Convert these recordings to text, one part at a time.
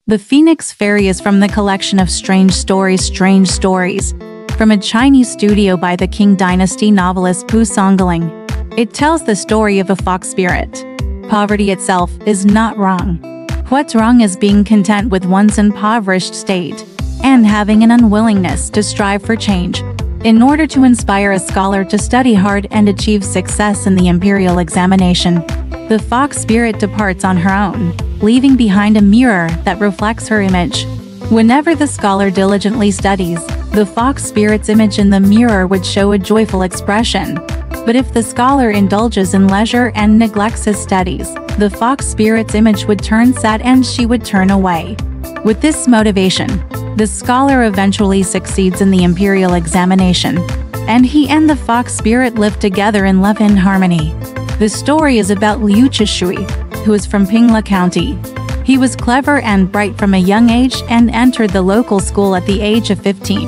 The Phoenix Fairy is from the collection of Strange Stories from a Chinese studio by the Qing Dynasty novelist Pu Songling. It tells the story of a fox spirit. Poverty itself is not wrong. What's wrong is being content with one's impoverished state and having an unwillingness to strive for change. In order to inspire a scholar to study hard and achieve success in the imperial examination, the fox spirit departs on her own, leaving behind a mirror that reflects her image. Whenever the scholar diligently studies, the fox spirit's image in the mirror would show a joyful expression. But if the scholar indulges in leisure and neglects his studies, the fox spirit's image would turn sad and she would turn away. With this motivation, the scholar eventually succeeds in the imperial examination, and he and the fox spirit live together in love and harmony. The story is about Liaozhai, who is from Pingla County. He was clever and bright from a young age and entered the local school at the age of 15.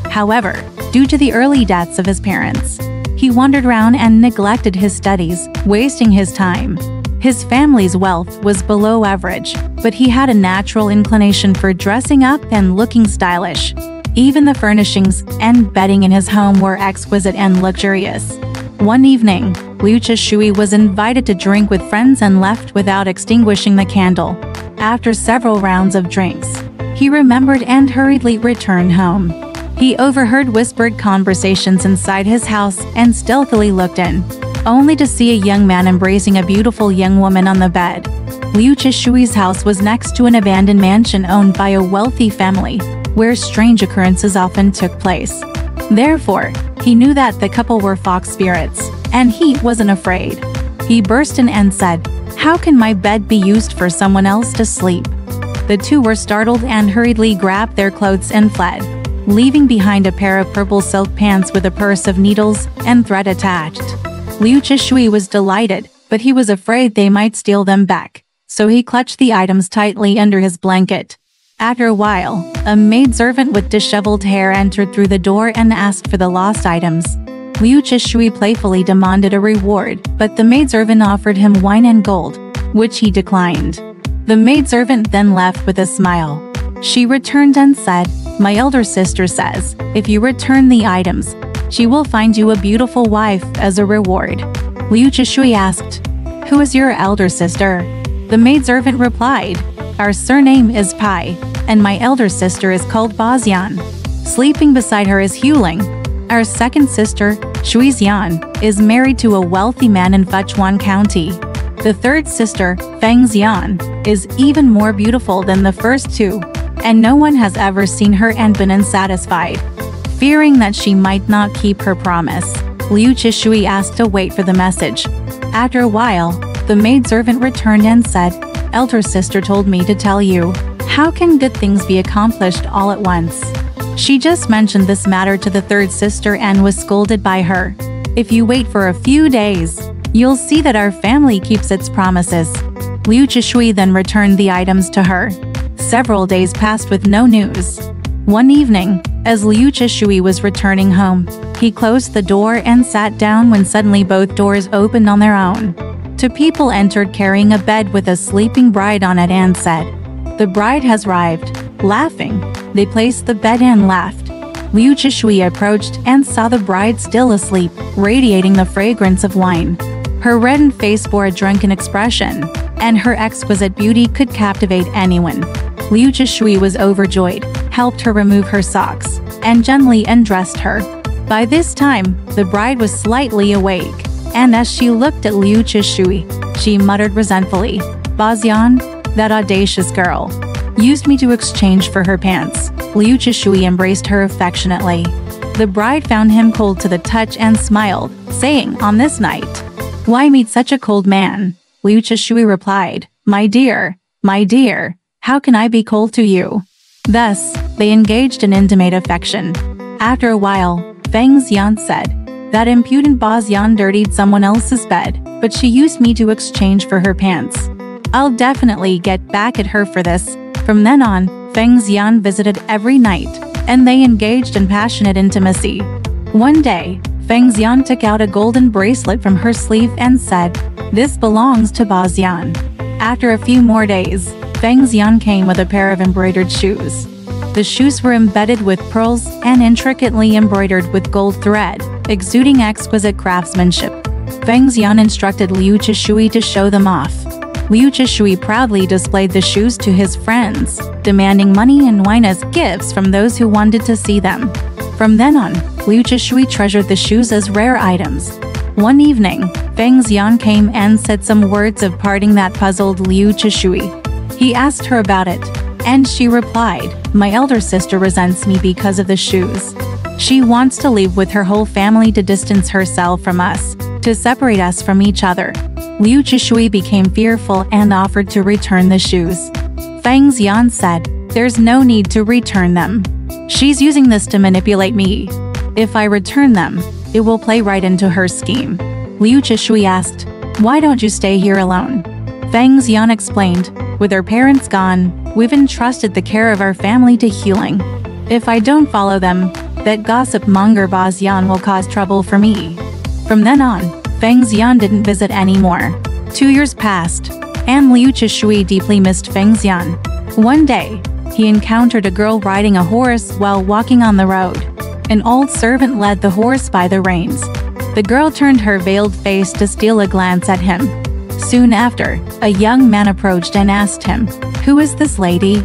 However, due to the early deaths of his parents, he wandered around and neglected his studies, wasting his time. His family's wealth was below average, but he had a natural inclination for dressing up and looking stylish. Even the furnishings and bedding in his home were exquisite and luxurious. One evening, Liaozhai was invited to drink with friends and left without extinguishing the candle. After several rounds of drinks, he remembered and hurriedly returned home. He overheard whispered conversations inside his house and stealthily looked in, only to see a young man embracing a beautiful young woman on the bed. Liaozhai's house was next to an abandoned mansion owned by a wealthy family, where strange occurrences often took place. Therefore, he knew that the couple were fox spirits, and he wasn't afraid. He burst in and said, "How can my bed be used for someone else to sleep?" The two were startled and hurriedly grabbed their clothes and fled, leaving behind a pair of purple silk pants with a purse of needles and thread attached. Liaozhai was delighted, but he was afraid they might steal them back, so he clutched the items tightly under his blanket. After a while, a maidservant with disheveled hair entered through the door and asked for the lost items. Liaozhai playfully demanded a reward, but the maidservant offered him wine and gold, which he declined. The maidservant then left with a smile. She returned and said, "My elder sister says, if you return the items, she will find you a beautiful wife as a reward." Liaozhai asked, "Who is your elder sister?" The maidservant replied, "Our surname is Pai, and my elder sister is called Bazian. Sleeping beside her is Huling. Our second sister, Shuixian, is married to a wealthy man in Fuchuan County. The third sister, Feng Xian, is even more beautiful than the first two, and no one has ever seen her and been unsatisfied." Fearing that she might not keep her promise, Liaozhai asked to wait for the message. After a while, the maidservant returned and said, "Elder sister told me to tell you. How can good things be accomplished all at once?" She just mentioned this matter to the third sister and was scolded by her. "If you wait for a few days, you'll see that our family keeps its promises." Liaozhai then returned the items to her. Several days passed with no news. One evening, as Liaozhai was returning home, he closed the door and sat down when suddenly both doors opened on their own. Two people entered carrying a bed with a sleeping bride on it and said, "The bride has arrived." Laughing, they placed the bed and laughed. Liaozhai approached and saw the bride still asleep, radiating the fragrance of wine. Her reddened face bore a drunken expression, and her exquisite beauty could captivate anyone. Liaozhai was overjoyed, helped her remove her socks, and gently undressed her. By this time, the bride was slightly awake, and as she looked at Liaozhai, she muttered resentfully, "Bazian, that audacious girl, used me to exchange for her pants." Liaozhai embraced her affectionately. The bride found him cold to the touch and smiled, saying, "On this night, why meet such a cold man?" Liaozhai replied, my dear, how can I be cold to you?" Thus, they engaged in intimate affection. After a while, Feng Xian said, "That impudent Bazian dirtied someone else's bed, but she used me to exchange for her pants. I'll definitely get back at her for this." From then on, Feng Xian visited every night, and they engaged in passionate intimacy. One day, Feng Xian took out a golden bracelet from her sleeve and said, "This belongs to Bazian." After a few more days, Feng Xian came with a pair of embroidered shoes. The shoes were embedded with pearls and intricately embroidered with gold thread, exuding exquisite craftsmanship. Feng Xian instructed Liu Zhishui to show them off. Liu Zhishui proudly displayed the shoes to his friends, demanding money and wine as gifts from those who wanted to see them. From then on, Liu Zhishui treasured the shoes as rare items. One evening, Feng Xian came and said some words of parting that puzzled Liu Zhishui. He asked her about it, and she replied, "My elder sister resents me because of the shoes. She wants to leave with her whole family to distance herself from us, to separate us from each other." Liu Zhishui became fearful and offered to return the shoes. Feng Xian said, "There's no need to return them. She's using this to manipulate me. If I return them, it will play right into her scheme." Liu Zhishui asked, "Why don't you stay here alone?" Feng Xian explained, "With our parents gone, we've entrusted the care of our family to Healing. If I don't follow them, that gossip monger Ba Xian will cause trouble for me." From then on, Feng Xian didn't visit anymore. 2 years passed, and Liu Zhishui deeply missed Feng Xian. One day, he encountered a girl riding a horse while walking on the road. An old servant led the horse by the reins. The girl turned her veiled face to steal a glance at him. Soon after, a young man approached and asked him, "Who is this lady?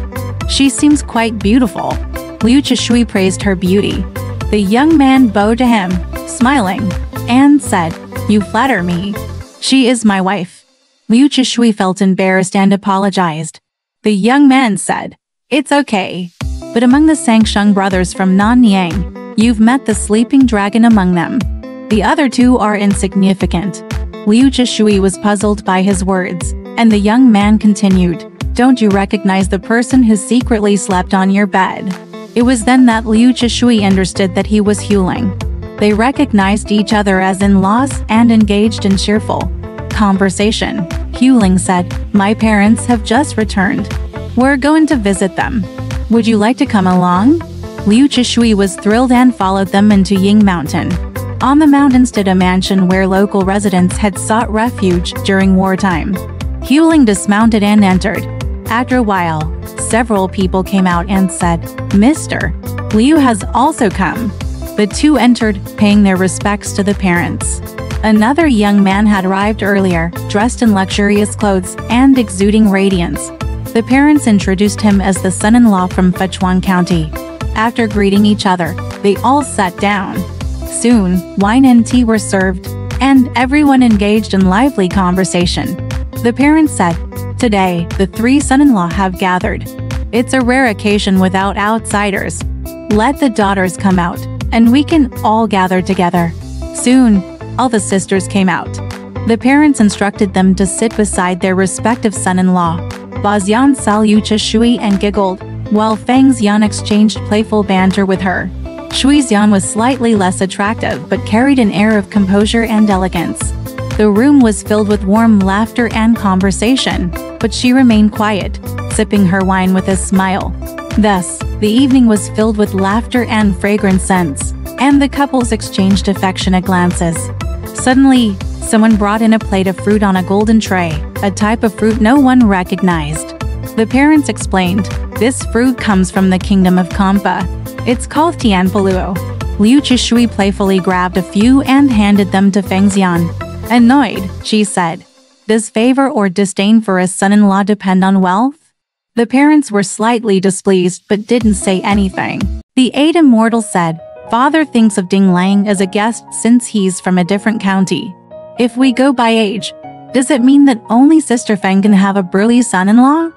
She seems quite beautiful." Liu Zhishui praised her beauty. The young man bowed to him, smiling, and said, "You flatter me. She is my wife." Liu Zhishui felt embarrassed and apologized. The young man said, "It's okay. But among the Sangsheng brothers from Nanyang, you've met the sleeping dragon among them. The other two are insignificant." Liu Zhishui was puzzled by his words, and the young man continued, "Don't you recognize the person who secretly slept on your bed?" It was then that Liu Zhishui understood that he was Huling. They recognized each other as in-laws and engaged in cheerful conversation. Huling said, "My parents have just returned. We're going to visit them. Would you like to come along?" Liu Zhishui was thrilled and followed them into Ying Mountain. On the mountain stood a mansion where local residents had sought refuge during wartime. Huling dismounted and entered. After a while, several people came out and said, "Mr. Liu has also come." The two entered, paying their respects to the parents. Another young man had arrived earlier, dressed in luxurious clothes and exuding radiance. The parents introduced him as the son-in-law from Fechuan County. After greeting each other, they all sat down. Soon, wine and tea were served, and everyone engaged in lively conversation. The parents said, "Today, the three son-in-law have gathered. It's a rare occasion without outsiders. Let the daughters come out, and we can all gather together." Soon, all the sisters came out. The parents instructed them to sit beside their respective son-in-law. Ba Xian saw Liu Zhishui and giggled, while Feng Xian exchanged playful banter with her. Shui Xian was slightly less attractive but carried an air of composure and elegance. The room was filled with warm laughter and conversation, but she remained quiet, sipping her wine with a smile. Thus, the evening was filled with laughter and fragrant scents, and the couples exchanged affectionate glances. Suddenly, someone brought in a plate of fruit on a golden tray, a type of fruit no one recognized. The parents explained, "This fruit comes from the kingdom of Kampa. It's called Tianpoluo." Liu Zhishui playfully grabbed a few and handed them to Feng Xian. Annoyed, she said, "Does favor or disdain for a son-in-law depend on wealth?" The parents were slightly displeased but didn't say anything. The eight immortals said, "Father thinks of Ding Lang as a guest since he's from a different county. If we go by age, does it mean that only Sister Feng can have a burly son-in-law?"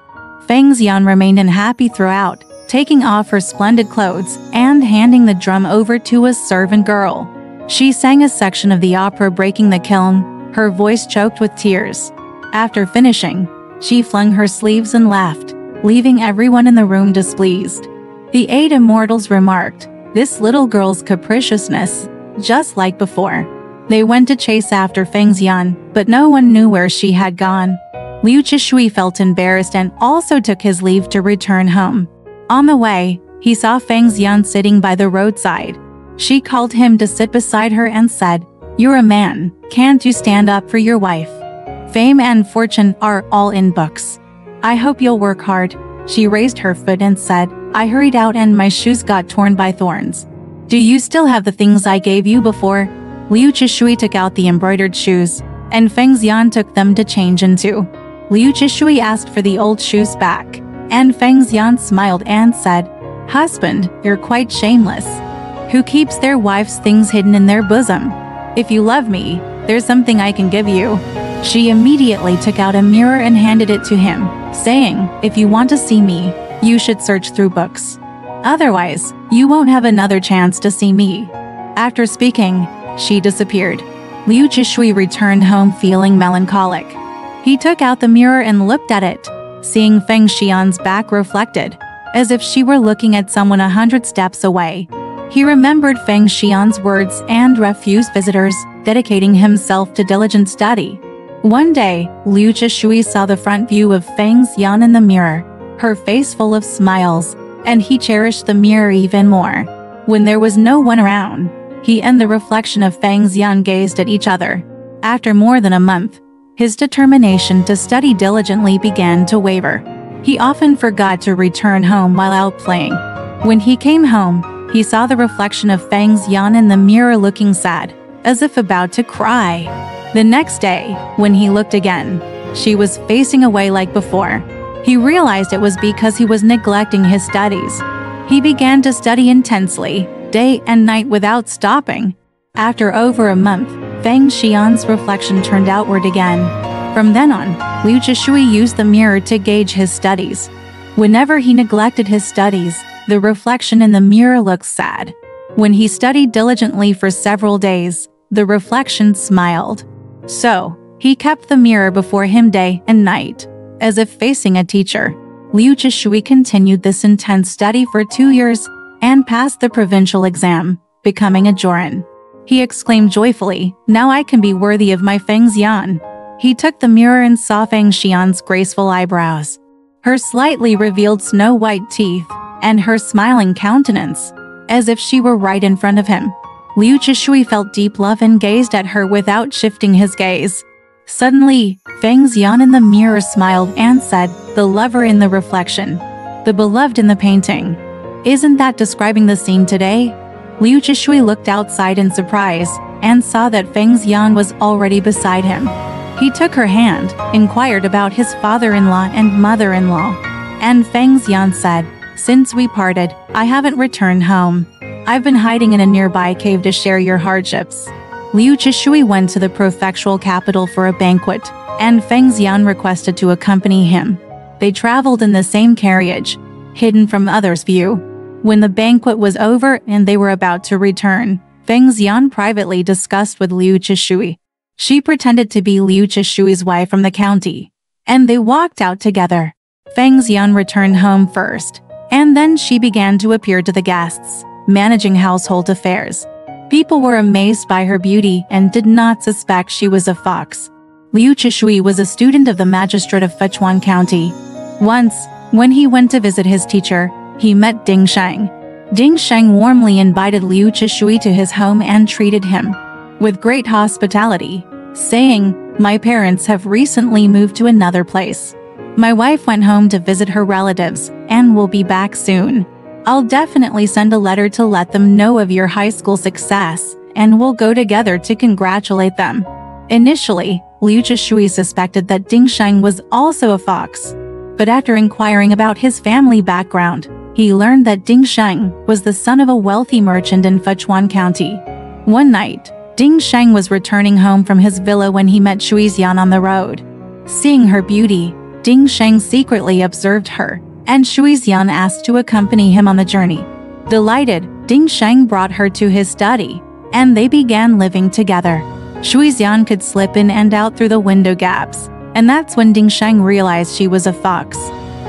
Feng Xian remained unhappy throughout, taking off her splendid clothes and handing the drum over to a servant girl. She sang a section of the opera Breaking the Kiln, her voice choked with tears. After finishing, she flung her sleeves and laughed, leaving everyone in the room displeased. The eight immortals remarked, "This little girl's capriciousness, just like before." They went to chase after Feng Xian, but no one knew where she had gone. Liu Zhishui felt embarrassed and also took his leave to return home. On the way, he saw Feng Xian sitting by the roadside. She called him to sit beside her and said, "You're a man, can't you stand up for your wife? Fame and fortune are all in books. I hope you'll work hard." She raised her foot and said, "I hurried out and my shoes got torn by thorns. Do you still have the things I gave you before?" Liu Chishui took out the embroidered shoes, and Feng Xian took them to change into. Liu Chishui asked for the old shoes back, and Feng Xian smiled and said, "Husband, you're quite shameless. Who keeps their wife's things hidden in their bosom? If you love me, there's something I can give you." She immediately took out a mirror and handed it to him, saying, "If you want to see me, you should search through books. Otherwise, you won't have another chance to see me." After speaking, she disappeared. Liu Chishui returned home feeling melancholic. He took out the mirror and looked at it, seeing Feng Xian's back reflected, as if she were looking at someone 100 steps away. He remembered Feng Xian's words and refused visitors, dedicating himself to diligent study. One day, Liu Chishui saw the front view of Feng Xian in the mirror, her face full of smiles, and he cherished the mirror even more. When there was no one around, he and the reflection of Feng Xian gazed at each other. After more than a month, his determination to study diligently began to waver. He often forgot to return home while out playing. When he came home, he saw the reflection of Feng Xian in the mirror looking sad, as if about to cry. The next day, when he looked again, she was facing away like before. He realized it was because he was neglecting his studies. He began to study intensely, day and night without stopping. After over a month, Feng Xian's reflection turned outward again. From then on, Liu Chishui used the mirror to gauge his studies. Whenever he neglected his studies, the reflection in the mirror looked sad. When he studied diligently for several days, the reflection smiled. So, he kept the mirror before him day and night, as if facing a teacher. Liu Chishui continued this intense study for 2 years and passed the provincial exam, becoming a Joran. He exclaimed joyfully, "Now I can be worthy of my Feng Xian." He took the mirror and saw Feng Xian's graceful eyebrows, her slightly revealed snow-white teeth, and her smiling countenance, as if she were right in front of him. Liu Chishui felt deep love and gazed at her without shifting his gaze. Suddenly, Feng Xian in the mirror smiled and said, "The lover in the reflection, the beloved in the painting. Isn't that describing the scene today?" Liu Chishui looked outside in surprise and saw that Feng Xian was already beside him. He took her hand, inquired about his father-in-law and mother-in-law, and Feng Xian said, "Since we parted, I haven't returned home. I've been hiding in a nearby cave to share your hardships." Liu Chishui went to the prefectural capital for a banquet, and Feng Xian requested to accompany him. They traveled in the same carriage, hidden from others' view. When the banquet was over and they were about to return, Feng Xian privately discussed with Liu Chishui. She pretended to be Liu Chishui's wife from the county, and they walked out together. Feng Xian returned home first, and then she began to appear to the guests, managing household affairs. People were amazed by her beauty and did not suspect she was a fox. Liu Chishui was a student of the magistrate of Fechuan County. Once, when he went to visit his teacher, he met Ding Sheng. Ding Sheng warmly invited Liu Chishui to his home and treated him with great hospitality, saying, "My parents have recently moved to another place. My wife went home to visit her relatives and will be back soon. I'll definitely send a letter to let them know of your high school success, and we'll go together to congratulate them." Initially, Liu Chishui suspected that Ding Sheng was also a fox. But after inquiring about his family background, he learned that Ding Sheng was the son of a wealthy merchant in Fechuan County. One night, Ding Sheng was returning home from his villa when he met Shui Xian on the road. Seeing her beauty, Ding Sheng secretly observed her, and Shui Xian asked to accompany him on the journey. Delighted, Ding Sheng brought her to his study, and they began living together. Shui Xian could slip in and out through the window gaps, and that's when Ding Sheng realized she was a fox.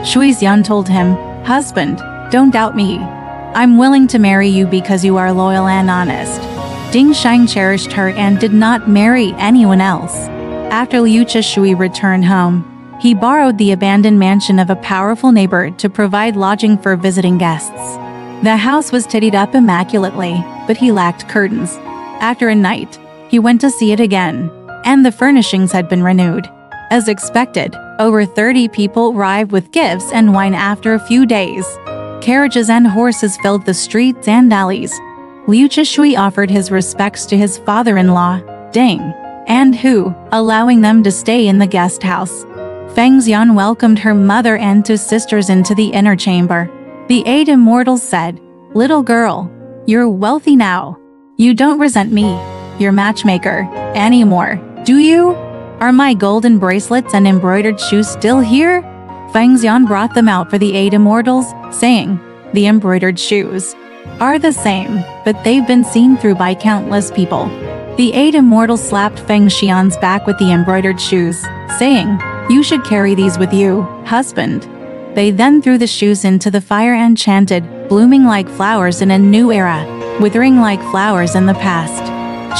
Shui Xian told him, "Husband, don't doubt me. I'm willing to marry you because you are loyal and honest." Ding Sheng cherished her and did not marry anyone else. After Liu Chishui returned home, he borrowed the abandoned mansion of a powerful neighbor to provide lodging for visiting guests. The house was tidied up immaculately, but he lacked curtains. After a night, he went to see it again, and the furnishings had been renewed. As expected, over 30 people arrived with gifts and wine after a few days. Carriages and horses filled the streets and alleys. Liu Zhishui offered his respects to his father-in-law, Ding, and Hu, allowing them to stay in the guest house. Feng Xian welcomed her mother and two sisters into the inner chamber. The 8 immortals said, "Little girl, you're wealthy now. You don't resent me, your matchmaker, anymore, do you? Are my golden bracelets and embroidered shoes still here?" Feng Xian brought them out for the 8 immortals, saying, "The embroidered shoes are the same, but they've been seen through by countless people." The 8 immortals slapped Feng Xian's back with the embroidered shoes, saying, "You should carry these with you, husband." They then threw the shoes into the fire and chanted, "Blooming like flowers in a new era, withering like flowers in the past.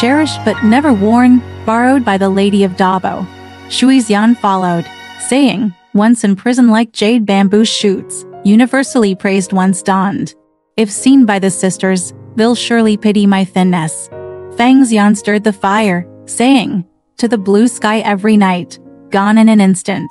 Cherished but never worn, borrowed by the Lady of Dabo." Shui Xian followed, saying, "Once in prison like jade bamboo shoots, universally praised once donned. If seen by the sisters, they'll surely pity my thinness." Feng Xian stirred the fire, saying, "To the blue sky every night, gone in an instant,"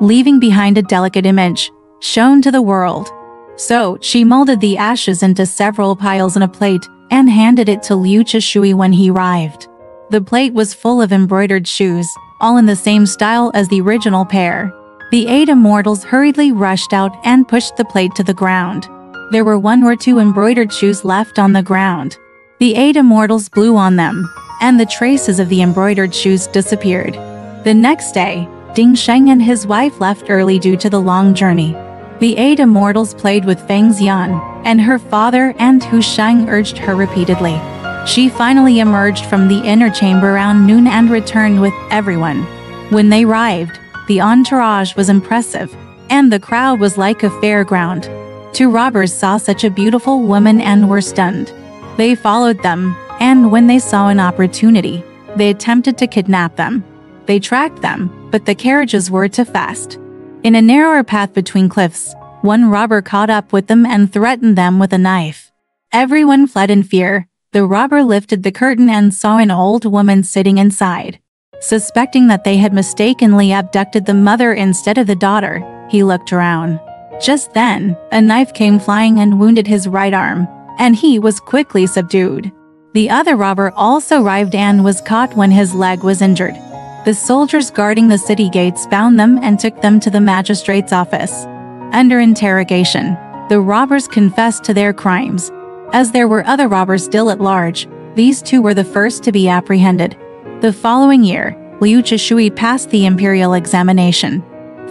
leaving behind a delicate image, shown to the world. So she molded the ashes into several piles in a plate and handed it to Liu Zhishui when he arrived. The plate was full of embroidered shoes, all in the same style as the original pair. The 8 immortals hurriedly rushed out and pushed the plate to the ground. There were 1 or 2 embroidered shoes left on the ground. The 8 immortals blew on them, and the traces of the embroidered shoes disappeared. The next day, Ding Sheng and his wife left early due to the long journey. The 8 immortals played with Feng Xian, and her father and Hu Sheng urged her repeatedly. She finally emerged from the inner chamber around noon and returned with everyone. When they arrived, the entourage was impressive, and the crowd was like a fairground. 2 robbers saw such a beautiful woman and were stunned. They followed them, and when they saw an opportunity, they attempted to kidnap them. They tracked them, but the carriages were too fast. In a narrower path between cliffs, 1 robber caught up with them and threatened them with a knife. Everyone fled in fear. The robber lifted the curtain and saw an old woman sitting inside. Suspecting that they had mistakenly abducted the mother instead of the daughter, he looked around. Just then, a knife came flying and wounded his right arm, and he was quickly subdued. The other robber also arrived and was caught when his leg was injured. The soldiers guarding the city gates found them and took them to the magistrate's office. Under interrogation, the robbers confessed to their crimes. As there were other robbers still at large, these 2 were the first to be apprehended. The following year, Liu Zhishui passed the imperial examination.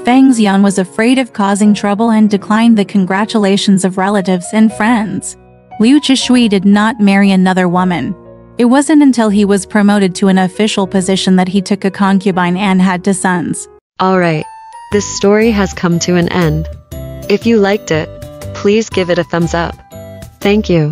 Feng Xian was afraid of causing trouble and declined the congratulations of relatives and friends. Liu Zhishui did not marry another woman. It wasn't until he was promoted to an official position that he took a concubine and had 2 sons. Alright, this story has come to an end. If you liked it, please give it a thumbs up. Thank you.